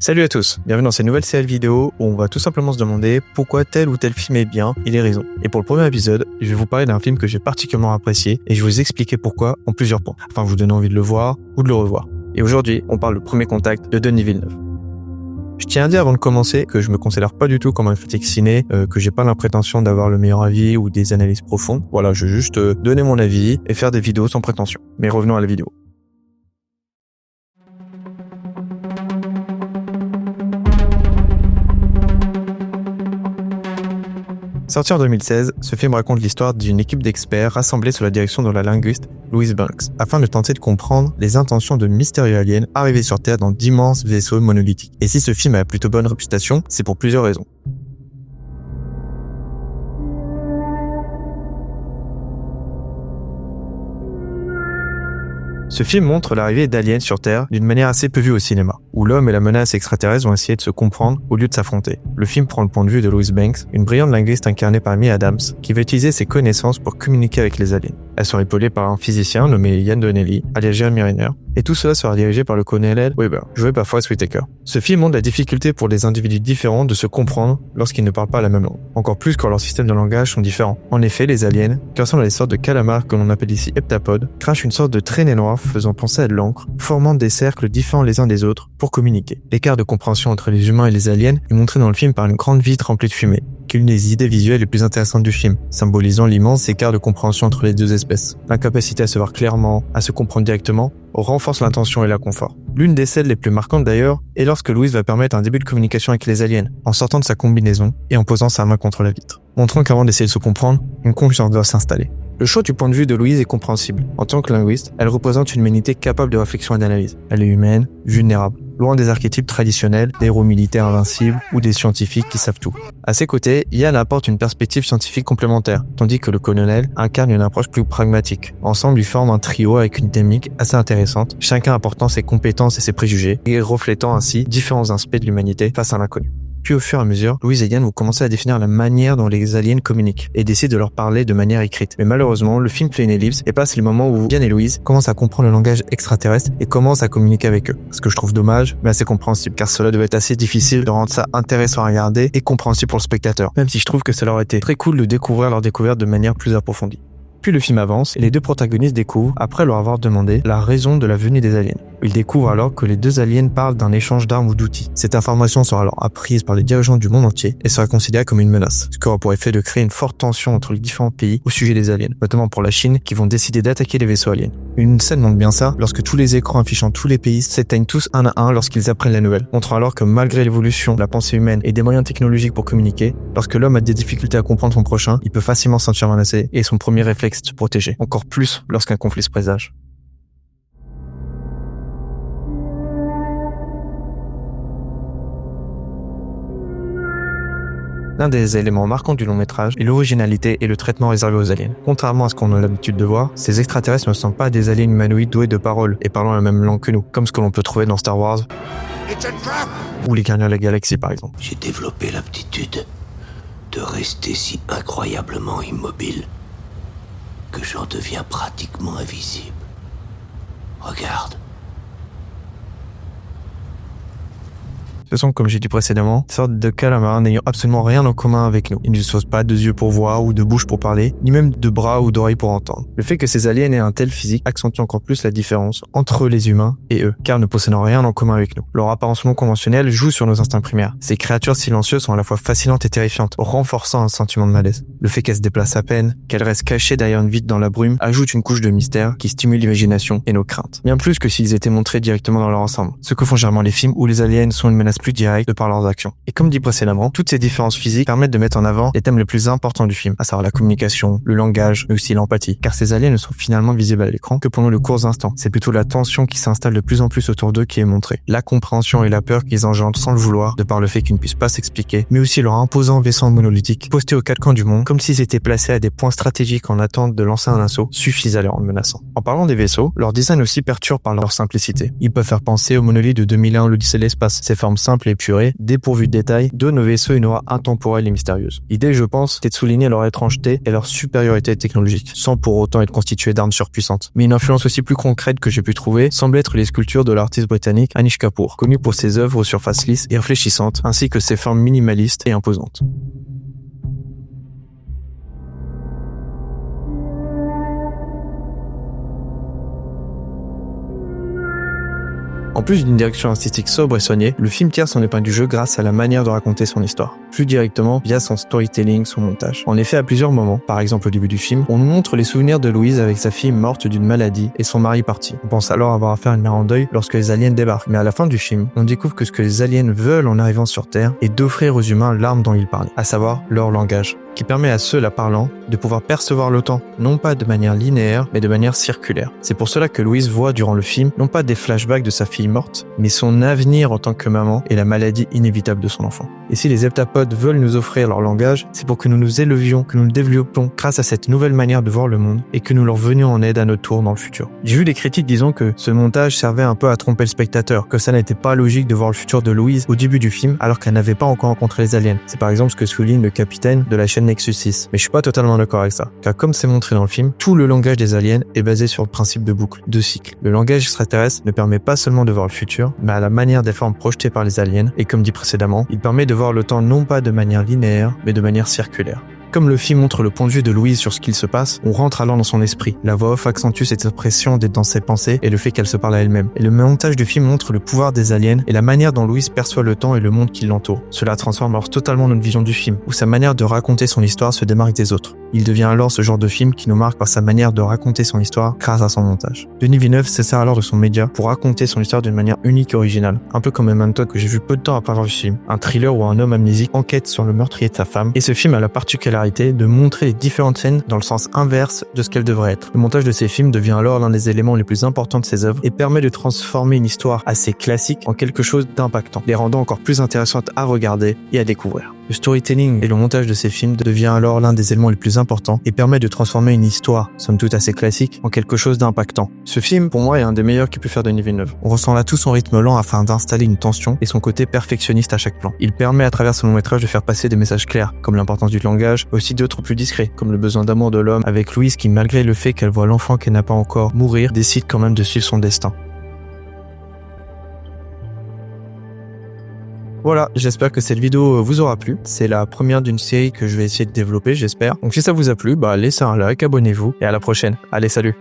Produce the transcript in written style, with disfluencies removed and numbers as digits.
Salut à tous, bienvenue dans cette nouvelle série vidéo où on va tout simplement se demander pourquoi tel ou tel film est bien et les raisons. Et pour le premier épisode, je vais vous parler d'un film que j'ai particulièrement apprécié et je vais vous expliquer pourquoi en plusieurs points, afin de vous donner envie de le voir ou de le revoir. Et aujourd'hui, on parle de Premier Contact de Denis Villeneuve. Je tiens à dire avant de commencer que je me considère pas du tout comme un critique ciné, que j'ai pas l'impretension d'avoir le meilleur avis ou des analyses profondes. Voilà, je vais juste donner mon avis et faire des vidéos sans prétention. Mais revenons à la vidéo. Sorti en 2016, ce film raconte l'histoire d'une équipe d'experts rassemblés sous la direction de la linguiste Louise Banks, afin de tenter de comprendre les intentions de mystérieux aliens arrivés sur Terre dans d'immenses vaisseaux monolithiques. Et si ce film a plutôt bonne réputation, c'est pour plusieurs raisons. Ce film montre l'arrivée d'aliens sur Terre d'une manière assez peu vue au cinéma, où l'homme et la menace extraterrestre vont essayer de se comprendre au lieu de s'affronter. Le film prend le point de vue de Louise Banks, une brillante linguiste incarnée par Amy Adams, qui va utiliser ses connaissances pour communiquer avec les aliens. Elle sera épaulée par un physicien nommé Ian Donnelly, alias Jeremy Renner, et tout cela sera dirigé par le colonel Weber, joué par Forest Whitaker. Ce film montre la difficulté pour des individus différents de se comprendre lorsqu'ils ne parlent pas la même langue, encore plus quand leurs systèmes de langage sont différents. En effet, les aliens, qui ressemblent à des sortes de calamars que l'on appelle ici heptapodes, crachent une sorte de traînée noire faisant penser à de l'encre, formant des cercles différents les uns des autres pour communiquer. L'écart de compréhension entre les humains et les aliens est montré dans le film par une grande vitre remplie de fumée, qui est l'une des idées visuelles les plus intéressantes du film, symbolisant l'immense écart de compréhension entre les deux espèces. L'incapacité à se voir clairement, à se comprendre directement, renforce l'intention et la confort. L'une des scènes les plus marquantes d'ailleurs est lorsque Louise va permettre un début de communication avec les aliens, en sortant de sa combinaison et en posant sa main contre la vitre, montrant qu'avant d'essayer de se comprendre, une confiance doit s'installer. Le choix du point de vue de Louise est compréhensible. En tant que linguiste, elle représente une humanité capable de réflexion et d'analyse. Elle est humaine, vulnérable, loin des archétypes traditionnels, des héros militaires invincibles ou des scientifiques qui savent tout. À ses côtés, Ian apporte une perspective scientifique complémentaire, tandis que le colonel incarne une approche plus pragmatique. Ensemble, ils forment un trio avec une dynamique assez intéressante, chacun apportant ses compétences et ses préjugés, et reflétant ainsi différents aspects de l'humanité face à l'inconnu. Puis au fur et à mesure, Louise et Ian vont commencer à définir la manière dont les aliens communiquent et décident de leur parler de manière écrite. Mais malheureusement, le film fait une ellipse et passe les moments où Ian et Louise commencent à comprendre le langage extraterrestre et commencent à communiquer avec eux. Ce que je trouve dommage, mais assez compréhensible, car cela devait être assez difficile de rendre ça intéressant à regarder et compréhensible pour le spectateur, même si je trouve que ça leur aurait été très cool de découvrir leur découverte de manière plus approfondie. Puis le film avance et les deux protagonistes découvrent, après leur avoir demandé, la raison de la venue des aliens. Ils découvrent alors que les deux aliens parlent d'un échange d'armes ou d'outils. Cette information sera alors apprise par les dirigeants du monde entier et sera considérée comme une menace, ce qui aura pour effet de créer une forte tension entre les différents pays au sujet des aliens, notamment pour la Chine qui vont décider d'attaquer les vaisseaux aliens. Une scène montre bien ça lorsque tous les écrans affichant tous les pays s'éteignent tous un à un lorsqu'ils apprennent la nouvelle, montrant alors que malgré l'évolution de la pensée humaine et des moyens technologiques pour communiquer, lorsque l'homme a des difficultés à comprendre son prochain, il peut facilement se sentir menacé et son premier réflexe est de se protéger, encore plus lorsqu'un conflit se présage. L'un des éléments marquants du long métrage est l'originalité et le traitement réservé aux aliens. Contrairement à ce qu'on a l'habitude de voir, ces extraterrestres ne sont pas des aliens humanoïdes doués de paroles et parlant la même langue que nous, comme ce que l'on peut trouver dans Star Wars ou les Gardiens de la Galaxie par exemple. J'ai développé l'aptitude de rester si incroyablement immobile que j'en deviens pratiquement invisible. Regarde. Ce sont, comme j'ai dit précédemment, des sortes de calamars n'ayant absolument rien en commun avec nous. Ils ne disposent pas de yeux pour voir ou de bouche pour parler, ni même de bras ou d'oreilles pour entendre. Le fait que ces aliens aient un tel physique accentue encore plus la différence entre les humains et eux, car ne possédant rien en commun avec nous. Leur apparence non conventionnelle joue sur nos instincts primaires. Ces créatures silencieuses sont à la fois fascinantes et terrifiantes, renforçant un sentiment de malaise. Le fait qu'elles se déplacent à peine, qu'elles restent cachées derrière une vitre dans la brume, ajoute une couche de mystère qui stimule l'imagination et nos craintes. Bien plus que s'ils étaient montrés directement dans leur ensemble. Ce que font généralement les films où les aliens sont une menace plus directe de par leurs actions. Et comme dit précédemment, toutes ces différences physiques permettent de mettre en avant les thèmes les plus importants du film, à savoir la communication, le langage, mais aussi l'empathie. Car ces aliens ne sont finalement visibles à l'écran que pendant de courts instants. C'est plutôt la tension qui s'installe de plus en plus autour d'eux qui est montrée. La compréhension et la peur qu'ils engendrent sans le vouloir, de par le fait qu'ils ne puissent pas s'expliquer, mais aussi leur imposant vaisseau monolithique, posté aux quatre coins du monde, comme s'ils étaient placés à des points stratégiques en attente de lancer un assaut, suffisent à les rendre menaçants. En parlant des vaisseaux, leur design aussi perturbe par leur simplicité. Ils peuvent faire penser au monolithe de 2001 l'Odyssée de l'espace. Ces formes simples simple et épurée, dépourvue de détails, donnent au vaisseau une aura intemporelle et mystérieuse. L'idée, je pense, était de souligner leur étrangeté et leur supériorité technologique, sans pour autant être constituée d'armes surpuissantes. Mais une influence aussi plus concrète que j'ai pu trouver semble être les sculptures de l'artiste britannique Anish Kapoor, connu pour ses œuvres aux surfaces lisses et réfléchissantes, ainsi que ses formes minimalistes et imposantes. En plus d'une direction artistique sobre et soignée, le film tire son épingle du jeu grâce à la manière de raconter son histoire, plus directement via son storytelling, son montage. En effet, à plusieurs moments, par exemple au début du film, on nous montre les souvenirs de Louise avec sa fille morte d'une maladie et son mari parti. On pense alors avoir à faire une mère en deuil lorsque les aliens débarquent. Mais à la fin du film, on découvre que ce que les aliens veulent en arrivant sur Terre est d'offrir aux humains l'arme dont ils parlaient, à savoir leur langage, qui permet à ceux la parlant de pouvoir percevoir le temps, non pas de manière linéaire, mais de manière circulaire. C'est pour cela que Louise voit durant le film, non pas des flashbacks de sa fille morte, mais son avenir en tant que maman et la maladie inévitable de son enfant. Et si les heptapodes veulent nous offrir leur langage, c'est pour que nous nous élevions, que nous le développions grâce à cette nouvelle manière de voir le monde et que nous leur venions en aide à notre tour dans le futur. J'ai vu des critiques disant que ce montage servait un peu à tromper le spectateur, que ça n'était pas logique de voir le futur de Louise au début du film alors qu'elle n'avait pas encore rencontré les aliens. C'est par exemple ce que souligne le capitaine de la chaîne Nexus 6. Mais je suis pas totalement d'accord avec ça, car comme c'est montré dans le film, tout le langage des aliens est basé sur le principe de boucle, de cycle. Le langage extraterrestre ne permet pas seulement de voir le futur, mais à la manière des formes projetées par les aliens, et comme dit précédemment, il permet de voir le temps non pas de manière linéaire, mais de manière circulaire. Comme le film montre le point de vue de Louise sur ce qu'il se passe, on rentre alors dans son esprit. La voix off accentue cette impression d'être dans ses pensées et le fait qu'elle se parle à elle-même. Et le montage du film montre le pouvoir des aliens et la manière dont Louise perçoit le temps et le monde qui l'entoure. Cela transforme alors totalement notre vision du film, où sa manière de raconter son histoire se démarque des autres. Il devient alors ce genre de film qui nous marque par sa manière de raconter son histoire grâce à son montage. Denis Villeneuve se sert alors de son média pour raconter son histoire d'une manière unique et originale. Un peu comme Memento que j'ai vu peu de temps après avoir vu ce film. Un thriller où un homme amnésique enquête sur le meurtrier de sa femme. Et ce film a la particularité de montrer les différentes scènes dans le sens inverse de ce qu'elles devraient être. Le montage de ces films devient alors l'un des éléments les plus importants de ses œuvres et permet de transformer une histoire assez classique en quelque chose d'impactant, les rendant encore plus intéressantes à regarder et à découvrir. Le storytelling et le montage de ces films devient alors l'un des éléments les plus importants et permet de transformer une histoire, somme toute assez classique, en quelque chose d'impactant. Ce film, pour moi, est un des meilleurs qu'il peut faire Denis Villeneuve. On ressent là tout son rythme lent afin d'installer une tension et son côté perfectionniste à chaque plan. Il permet à travers son long-métrage de faire passer des messages clairs, comme l'importance du langage, aussi d'autres plus discrets, comme le besoin d'amour de l'homme avec Louise qui, malgré le fait qu'elle voit l'enfant qu'elle n'a pas encore mourir, décide quand même de suivre son destin. Voilà, j'espère que cette vidéo vous aura plu. C'est la première d'une série que je vais essayer de développer, j'espère. Donc si ça vous a plu, laissez un like, abonnez-vous et à la prochaine. Allez, salut!